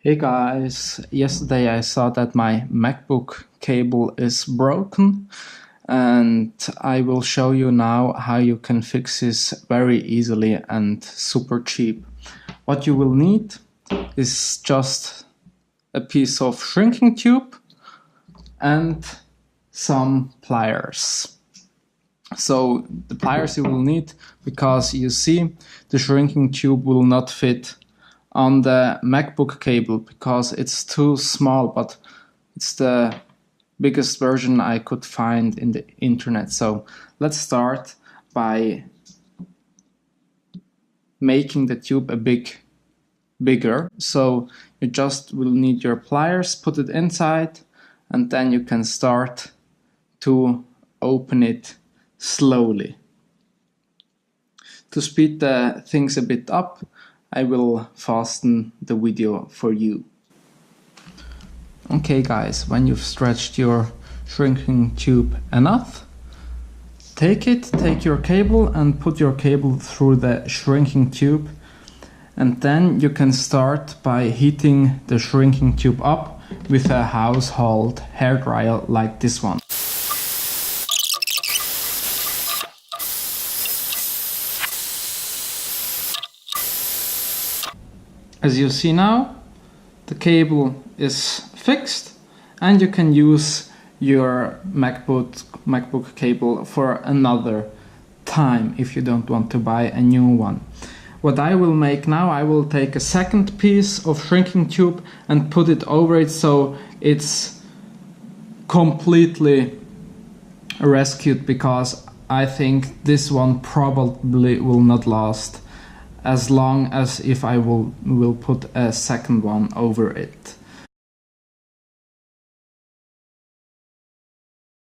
Hey guys, yesterday I saw that my MacBook cable is broken, and I will show you now how you can fix this very easily and super cheap. What you will need is just a piece of shrinking tube and some pliers. So the pliers you will need because you see the shrinking tube will not fit on the MacBook cable because it's too small, but it's the biggest version I could find in the internet. So let's start by making the tube a bit bigger. So you just will need your pliers, put it inside, and then you can start to open it slowly. To speed the things a bit up, I will fasten the video for you. Okay guys, when you've stretched your shrinking tube enough, take your cable and put your cable through the shrinking tube, and then you can start by heating the shrinking tube up with a household hairdryer like this one. As you see now, the cable is fixed and you can use your MacBook cable for another time if you don't want to buy a new one. What I will make now, I will take a second piece of shrinking tube and put it over it so it's completely rescued, because I think this one probably will not last as long as if I will put a second one over it.